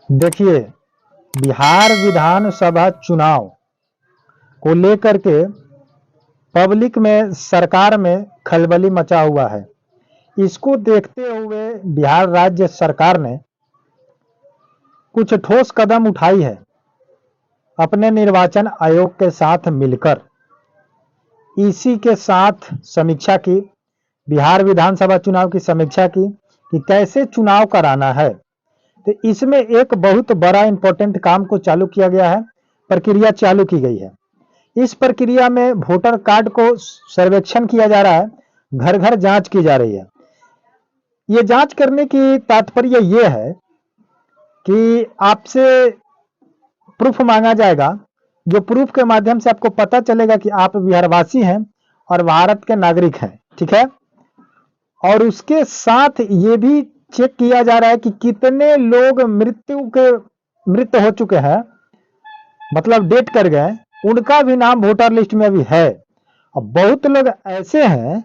देखिए, बिहार विधानसभा चुनाव को लेकर के पब्लिक में, सरकार में खलबली मचा हुआ है। इसको देखते हुए बिहार राज्य सरकार ने कुछ ठोस कदम उठाई है अपने निर्वाचन आयोग के साथ मिलकर। इसी के साथ समीक्षा की, बिहार विधानसभा चुनाव की समीक्षा की कि कैसे चुनाव कराना है। तो इसमें एक बहुत बड़ा इंपॉर्टेंट काम को चालू किया गया है, प्रक्रिया चालू की गई है। इस प्रक्रिया में वोटर कार्ड को सर्वेक्षण किया जा रहा है, घर घर जांच की जा रही है। ये जांच करने की तात्पर्य ये है कि आपसे प्रूफ मांगा जाएगा, जो प्रूफ के माध्यम से आपको पता चलेगा कि आप बिहारवासी हैं और भारत के नागरिक हैं। ठीक है। और उसके साथ ये भी चेक किया जा रहा है कि कितने लोग मृत हो चुके हैं, मतलब डेट कर गए, उनका भी नाम वोटर लिस्ट में अभी है। और बहुत लोग ऐसे हैं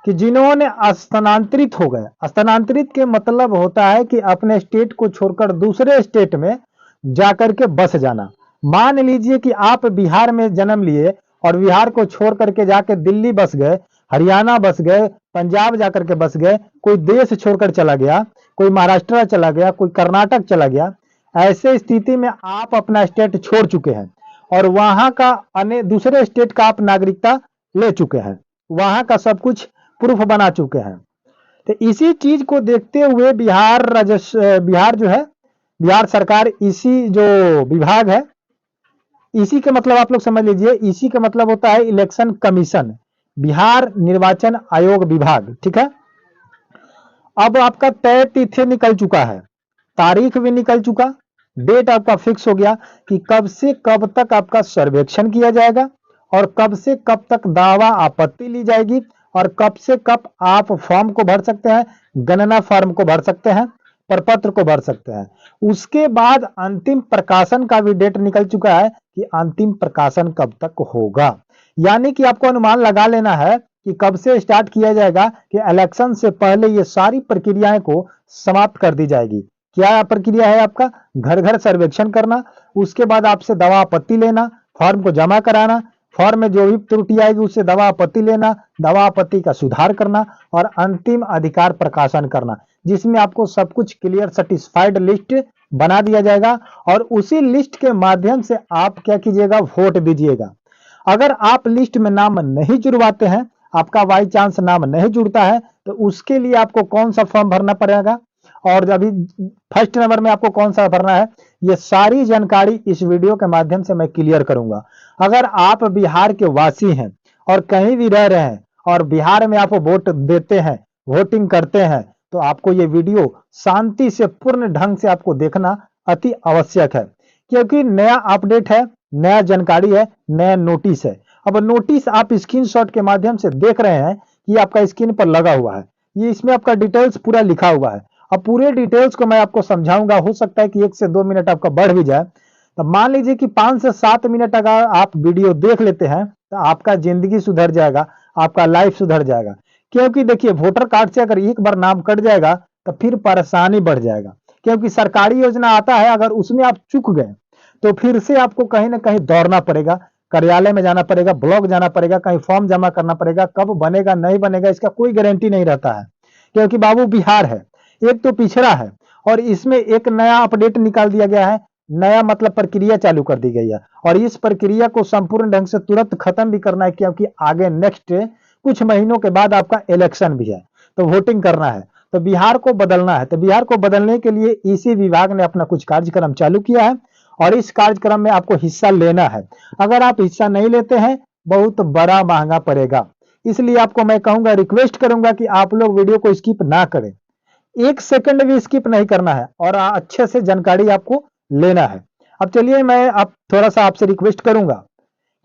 कि जिन्होंने स्थानांतरित हो गए। स्थानांतरित के मतलब होता है कि अपने स्टेट को छोड़कर दूसरे स्टेट में जाकर के बस जाना। मान लीजिए कि आप बिहार में जन्म लिए और बिहार को छोड़ करके जाके दिल्ली बस गए, हरियाणा बस गए, पंजाब जाकर के बस गए, कोई देश छोड़कर चला गया, कोई महाराष्ट्र चला गया, कोई कर्नाटक चला गया। ऐसे स्थिति में आप अपना स्टेट छोड़ चुके हैं और वहां का दूसरे स्टेट का आप नागरिकता ले चुके हैं, वहां का सब कुछ प्रूफ बना चुके हैं। तो इसी चीज को देखते हुए बिहार जो है, बिहार सरकार, इसी जो विभाग है, इसी का मतलब आप लोग समझ लीजिए, इसी का मतलब होता है इलेक्शन कमीशन, बिहार निर्वाचन आयोग विभाग। ठीक है। अब आपका तय तिथि निकल चुका है, तारीख भी निकल चुका, डेट आपका फिक्स हो गया कि कब से कब तक आपका सर्वेक्षण किया जाएगा और कब से कब तक दावा आपत्ति ली जाएगी और कब से कब आप फॉर्म को भर सकते हैं, गणना फॉर्म को भर सकते हैं, प्रपत्र को भर सकते हैं। उसके बाद अंतिम प्रकाशन का भी डेट निकल चुका है कि अंतिम प्रकाशन कब तक होगा। यानी कि आपको अनुमान लगा लेना है कि कब से स्टार्ट किया जाएगा कि इलेक्शन से पहले ये सारी प्रक्रियाएं को समाप्त कर दी जाएगी। क्या प्रक्रिया है आपका? घर घर सर्वेक्षण करना, उसके बाद आपसे दवा आपत्ति लेना, फॉर्म को जमा कराना, फॉर्म में जो भी त्रुटि आएगी उससे दवा आपत्ति लेना, दवा आपत्ति का सुधार करना और अंतिम अधिकार प्रकाशन करना, जिसमें आपको सब कुछ क्लियर सेटिस्फाइड लिस्ट बना दिया जाएगा और उसी लिस्ट के माध्यम से आप क्या कीजिएगा, वोट दीजिएगा। अगर आप लिस्ट में नाम नहीं जुड़वाते हैं, आपका बाई चांस नाम नहीं जुड़ता है, तो उसके लिए आपको कौन सा फॉर्म भरना पड़ेगा और अभी फर्स्ट नंबर में आपको कौन सा भरना है, ये सारी जानकारी इस वीडियो के माध्यम से मैं क्लियर करूंगा। अगर आप बिहार के वासी हैं और कहीं भी रह रहे हैं और बिहार में आप वोट देते हैं, वोटिंग करते हैं, तो आपको ये वीडियो शांति से पूर्ण ढंग से आपको देखना अति आवश्यक है, क्योंकि नया अपडेट है, नया जानकारी है, नया नोटिस है। अब नोटिस आप स्क्रीनशॉट के माध्यम से देख रहे हैं कि आपका स्क्रीन पर लगा हुआ है, ये इसमें आपका डिटेल्स पूरा लिखा हुआ है। अब पूरे डिटेल्स को मैं आपको समझाऊंगा, हो सकता है कि 1 से 2 मिनट आपका बढ़ भी जाए। तो मान लीजिए कि 5 से 7 मिनट अगर आप वीडियो देख लेते हैं तो आपका जिंदगी सुधर जाएगा, आपका लाइफ सुधर जाएगा। क्योंकि देखिए, वोटर कार्ड से अगर एक बार नाम कट जाएगा तो फिर परेशानी बढ़ जाएगा, क्योंकि सरकारी योजना आता है, अगर उसमें आप चूक गए तो फिर से आपको कहीं ना कहीं दौड़ना पड़ेगा, कार्यालय में जाना पड़ेगा, ब्लॉक जाना पड़ेगा, कहीं फॉर्म जमा करना पड़ेगा। कब बनेगा नहीं बनेगा इसका कोई गारंटी नहीं रहता है, क्योंकि बाबू बिहार है, एक तो पिछड़ा है और इसमें एक नया अपडेट निकाल दिया गया है, नया मतलब प्रक्रिया चालू कर दी गई है और इस प्रक्रिया को संपूर्ण ढंग से तुरंत खत्म भी करना है, क्योंकि आगे नेक्स्ट कुछ महीनों के बाद आपका इलेक्शन भी है, तो वोटिंग करना है, तो बिहार को बदलना है। तो बिहार को बदलने के लिए इसी विभाग ने अपना कुछ कार्यक्रम चालू किया है और इस कार्यक्रम में आपको हिस्सा लेना है। अगर आप हिस्सा नहीं लेते हैं, बहुत बड़ा महंगा पड़ेगा। इसलिए आपको मैं कहूंगा, रिक्वेस्ट करूंगा कि आप लोग वीडियो को स्किप ना करें, 1 सेकंड भी स्किप नहीं करना है और अच्छे से जानकारी आपको लेना है। अब चलिए, मैं अब थोड़ा सा आपसे रिक्वेस्ट करूंगा,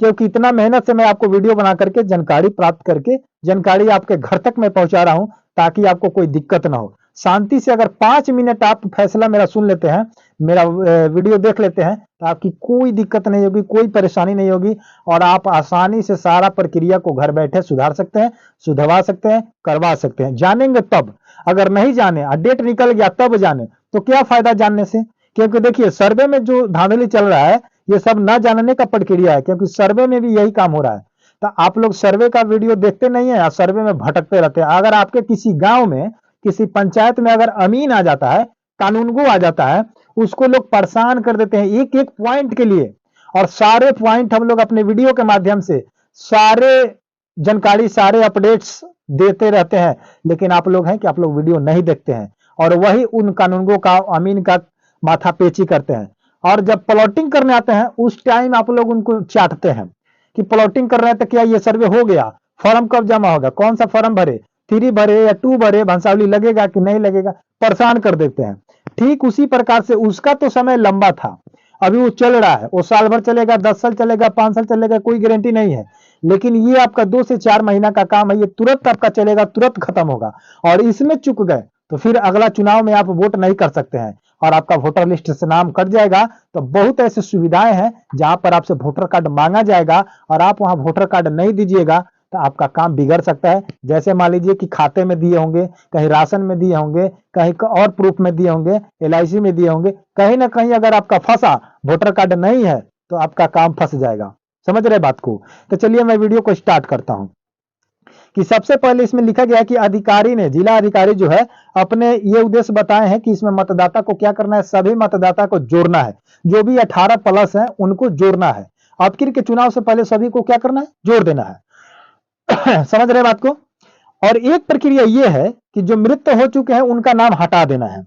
क्योंकि इतना मेहनत से मैं आपको वीडियो बना करके जानकारी प्राप्त करके जानकारी आपके घर तक मैं पहुंचा रहा हूं, ताकि आपको कोई दिक्कत ना हो। शांति से अगर 5 मिनट आप फैसला मेरा सुन लेते हैं, मेरा वीडियो देख लेते हैं, तो आपकी कोई दिक्कत नहीं होगी, कोई परेशानी नहीं होगी और आप आसानी से सारा प्रक्रिया को घर बैठे सुधार सकते हैं, सुधरवा सकते हैं, करवा सकते हैं। जानेंगे तब, अगर नहीं जाने, डेट निकल गया तब जाने, तो क्या फायदा जानने से। क्योंकि देखिए सर्वे में जो धांधली चल रहा है ये सब न जानने का प्रक्रिया है, क्योंकि सर्वे में भी यही काम हो रहा है। तो आप लोग सर्वे का वीडियो देखते नहीं है, आप सर्वे में भटकते रहते हैं। अगर आपके किसी गांव में, किसी पंचायत में अगर अमीन आ जाता है, कानूनगो आ जाता है, उसको लोग परेशान कर देते हैं एक एक पॉइंट के लिए, और सारे पॉइंट हम लोग अपने वीडियो के माध्यम से सारे जानकारी, सारे अपडेट्स देते रहते हैं। लेकिन आप लोग हैं कि आप लोग वीडियो नहीं देखते हैं, और वही उन कानूनगो का, अमीन का माथा पेची करते हैं। और जब प्लॉटिंग करने आते हैं उस टाइम आप लोग उनको चाटते हैं कि प्लॉटिंग कर रहे हैं तो क्या ये सर्वे हो गया, फॉर्म कब जमा होगा, कौन सा फॉर्म भरे, 3 भरे या 2 भरे, भंसावली लगेगा कि नहीं लगेगा, परेशान कर देते हैं। ठीक उसी प्रकार से उसका तो समय लंबा था, अभी वो चल रहा है, वो साल भर चलेगा, 10 साल चलेगा, 5 साल चलेगा, कोई गारंटी नहीं है। लेकिन ये आपका 2 से 4 महीना का काम है, ये तुरंत आपका चलेगा, तुरंत खत्म होगा। और इसमें चूक गए तो फिर अगला चुनाव में आप वोट नहीं कर सकते हैं, और आपका वोटर लिस्ट से नाम कट जाएगा। तो बहुत ऐसी सुविधाएं हैं जहां पर आपसे वोटर कार्ड मांगा जाएगा, और आप वहां वोटर कार्ड नहीं दीजिएगा तो आपका काम बिगड़ सकता है। जैसे मान लीजिए कि खाते में दिए होंगे, कहीं राशन में दिए होंगे, कहीं और प्रूफ में दिए होंगे, LIC में दिए होंगे, कहीं ना कहीं अगर आपका फंसा, वोटर कार्ड नहीं है, तो आपका काम फंस जाएगा। समझ रहे बात को? तो चलिए मैं वीडियो को स्टार्ट करता हूं। कि सबसे पहले इसमें लिखा गया है कि अधिकारी ने, जिला अधिकारी जो है, अपने ये उद्देश्य बताए हैं कि इसमें मतदाता को क्या करना है, सभी मतदाता को जोड़ना है, जो भी 18 प्लस है उनको जोड़ना है। अब के चुनाव से पहले सभी को क्या करना है, जोड़ देना है। समझ रहे बात को? और एक प्रक्रिया यह है कि जो मृत हो चुके हैं उनका नाम हटा देना है।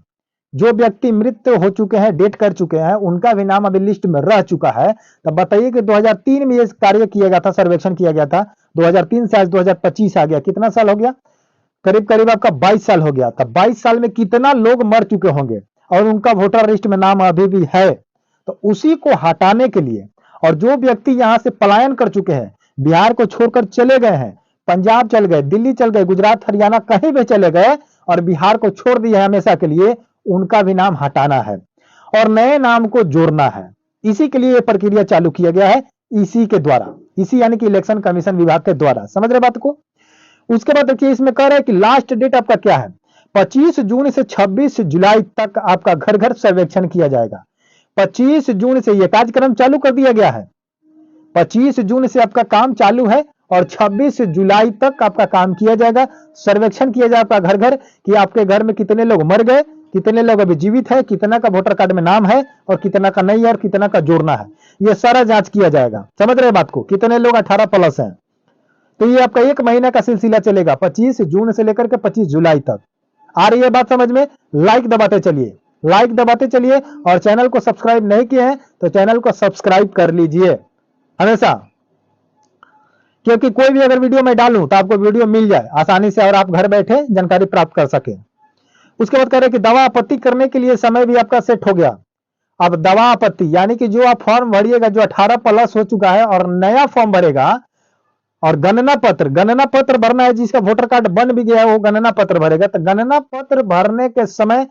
जो व्यक्ति मृत हो चुके हैं, डेट कर चुके हैं, उनका भी नाम अभी लिस्ट में रह चुका है। तब बताइए कि 2003 में ये कार्य किया गया था, सर्वेक्षण किया गया था, 2003 से आज 2025 आ गया, कितना साल हो गया? करीब करीब आपका 22 साल हो गया। तब 22 साल में कितना लोग मर चुके होंगे और उनका वोटर लिस्ट में नाम अभी भी है। तो उसी को हटाने के लिए, और जो व्यक्ति यहां से पलायन कर चुके हैं, बिहार को छोड़कर चले गए हैं, पंजाब चल गए, दिल्ली चल गए, गुजरात, हरियाणा, कहीं भी चले गए और बिहार को छोड़ दिया हमेशा के लिए, उनका भी नाम हटाना है और नए नाम को जोड़ना है। इसी के लिए यह प्रक्रिया चालू किया गया है, इसी के द्वारा, इसी यानी कि इलेक्शन कमीशन विभाग के द्वारा। समझ रहे बात को? उसके बाद देखिए इसमें कह रहा है कि लास्ट डेट आपका क्या है, 25 जून से 26 जुलाई तक आपका घर घर सर्वेक्षण किया जाएगा। 25 जून से यह कार्यक्रम चालू कर दिया गया है, 25 जून से आपका काम चालू है और 26 जुलाई तक आपका काम किया जाएगा। सर्वेक्षण किया जाएगा घर घर कि आपके घर में कितने लोग मर गए, कितने लोग अभी जीवित है, कितना का वोटर कार्ड में नाम है और कितना का नहीं है और कितना का जोड़ना है, यह सारा जांच किया जाएगा। समझ रहे बात को? कितने लोग 18 प्लस हैं। तो ये आपका 1 महीना का सिलसिला चलेगा, 25 जून से लेकर के 25 जुलाई तक। आ रही है बात समझ में? लाइक दबाते चलिए, लाइक दबाते चलिए, और चैनल को सब्सक्राइब नहीं किए हैं तो चैनल को सब्सक्राइब कर लीजिए हमेशा, क्योंकि कोई भी अगर वीडियो मैं डालूं तो आपको वीडियो मिल जाए आसानी से और आप घर बैठे जानकारी प्राप्त कर सके। उसके बाद कह रहे हैं कि दावा आपत्ति करने के लिए समय भी आपका सेट हो गया। अब दावा आपत्ति यानी कि जो आप फॉर्म भरिएगा, जो 18 प्लस हो चुका है और नया फॉर्म भरेगा, और गणना पत्र भरना है, जिसका वोटर कार्ड बन भी गया है वो गणना पत्र भरेगा। तो गणना पत्र भरने के समय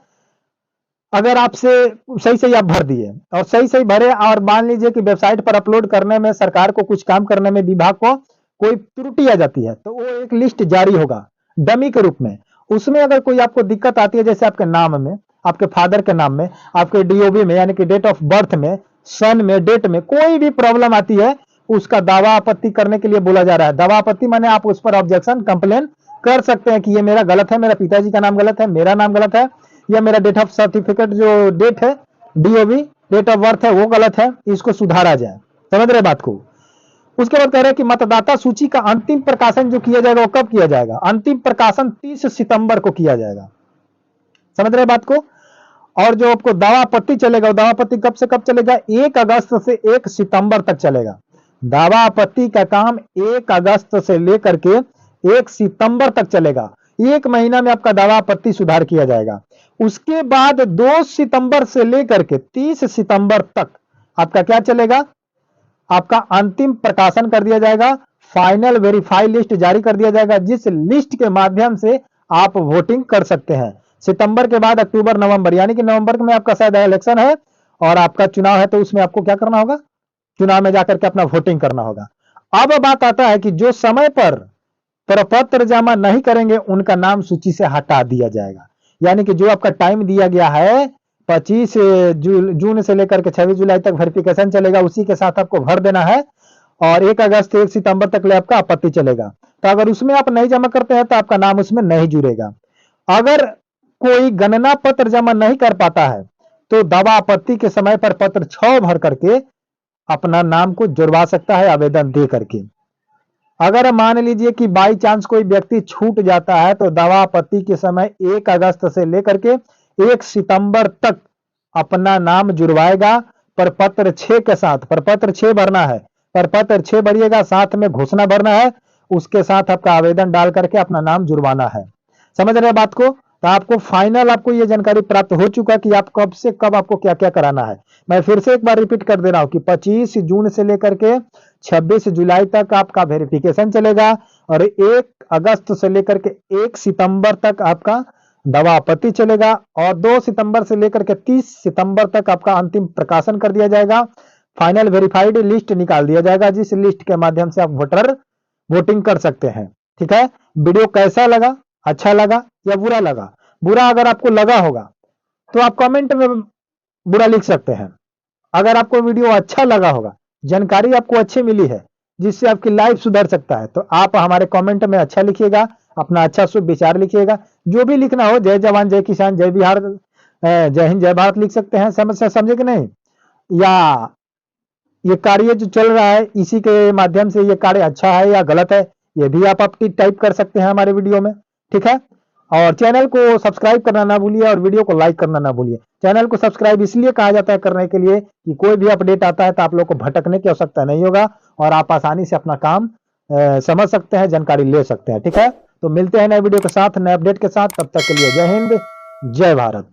अगर आपसे सही सही आप भर दिए और सही सही भरे, और मान लीजिए कि वेबसाइट पर अपलोड करने में, सरकार को कुछ काम करने में विभाग को कोई त्रुटि आ जाती है, तो वो एक लिस्ट जारी होगा डमी के रूप में। उसमें अगर कोई आपको दिक्कत आती है, जैसे आपके नाम में, आपके फादर के नाम में, आपके DOB में यानी कि डेट ऑफ बर्थ में, सन में, डेट में कोई भी प्रॉब्लम आती है, उसका दावा आपत्ति करने के लिए बोला जा रहा है। दावा आपत्ति माने आप उस पर ऑब्जेक्शन, कंप्लेन कर सकते हैं कि ये मेरा गलत है, मेरा पिताजी का नाम गलत है, मेरा नाम गलत है, या मेरा डेट ऑफ सर्टिफिकेट जो डेट है, DOB डेट ऑफ बर्थ है, वो गलत है, इसको सुधारा जाए। समझ रहे बात को? उसके बाद कह रहे हैं कि मतदाता सूची का अंतिम प्रकाशन जो किया जाएगा वो कब किया जाएगा? अंतिम प्रकाशन 30 सितंबर को किया जाएगा। समझ रहे बात को? और जो आपको दावा आपत्ति चलेगा, दावा आपत्ति कब से कब चलेगा? 1 अगस्त से 1 सितंबर तक चलेगा। दावा आपत्ति का काम 1 अगस्त से लेकर के 1 सितंबर तक चलेगा। 1 महीना में आपका दावा आपत्ति सुधार किया जाएगा। उसके बाद 2 सितंबर से लेकर के 30 सितंबर तक आपका क्या चलेगा? आपका अंतिम प्रकाशन कर दिया जाएगा, फाइनल वेरीफाई लिस्ट जारी कर दिया जाएगा, जिस लिस्ट के माध्यम से आप वोटिंग कर सकते हैं। सितंबर के बाद अक्टूबर, नवंबर, यानी कि नवंबर में आपका शायद इलेक्शन है और आपका चुनाव है, तो उसमें आपको क्या करना होगा? चुनाव में जाकर के अपना वोटिंग करना होगा। अब बात आता है कि जो समय पर प्रपत्र जमा नहीं करेंगे उनका नाम सूची से हटा दिया जाएगा। यानी कि जो आपका टाइम दिया गया है 25 जून से लेकर के 26 जुलाई तक वेरिफिकेशन चलेगा, उसी के साथ आपको भर देना है। और 1 अगस्त से 1 सितंबर तक ले आपका आपत्ति चलेगा। तो अगर उसमें आप नहीं जमा करते हैं तो आपका नाम उसमें नहीं जुड़ेगा। अगर कोई गणना पत्र जमा नहीं कर पाता है तो दावा आपत्ति के समय पर पत्र 6 भर करके अपना नाम को जुड़वा सकता है आवेदन दे करके। अगर मान लीजिए कि बाई चांस कोई व्यक्ति छूट जाता है तो दावा आपत्ति के समय 1 अगस्त से लेकर के 1 सितंबर तक अपना नाम जुड़वाएगा प्रपत्र 6 के साथ। प्रपत्र 6 भरना है, प्रपत्र 6 भरिएगा, साथ में घोषणा भरना है, उसके साथ आपका आवेदन डाल करके अपना नाम जुड़वाना है। समझ रहे हैं बात को? तो आपको फाइनल आपको ये जानकारी प्राप्त हो चुका कि आप कब से कब आपको क्या क्या कराना है। मैं फिर से एक बार रिपीट कर दे रहा हूं कि 25 जून से लेकर के 26 जुलाई तक आपका वेरिफिकेशन चलेगा और 1 अगस्त से लेकर के 1 सितंबर तक आपका दावा आपत्ति चलेगा और 2 सितंबर से लेकर के 30 सितंबर तक आपका अंतिम प्रकाशन कर दिया जाएगा। फाइनल वेरीफाइड लिस्ट निकाल दिया जाएगा, जिस लिस्ट के माध्यम से आप वोटिंग कर सकते हैं। ठीक है, वीडियो कैसा लगा, अच्छा लगा या बुरा लगा? बुरा अगर आपको लगा होगा तो आप कमेंट में बुरा लिख सकते हैं। अगर आपको वीडियो अच्छा लगा होगा, जानकारी आपको अच्छी मिली है जिससे आपकी लाइफ सुधर सकता है, तो आप हमारे कमेंट में अच्छा लिखिएगा, अपना अच्छा शुभ विचार लिखिएगा। जो भी लिखना हो, जय जवान जय किसान जय बिहार जय हिंद जय भारत लिख सकते हैं। समझे कि नहीं? या ये कार्य जो चल रहा है इसी के माध्यम से ये कार्य अच्छा है या गलत है, ये भी आप टाइप कर सकते हैं हमारे वीडियो में। ठीक है, और चैनल को सब्सक्राइब करना ना भूलिए और वीडियो को लाइक करना ना भूलिए। चैनल को सब्सक्राइब इसलिए कहा जाता है करने के लिए कि कोई भी अपडेट आता है तो आप लोग को भटकने की आवश्यकता नहीं होगा और आप आसानी से अपना काम समझ सकते हैं, जानकारी ले सकते हैं। ठीक है, तो मिलते हैं नए वीडियो के साथ, नए अपडेट के साथ। तब तक के लिए जय हिंद जय भारत।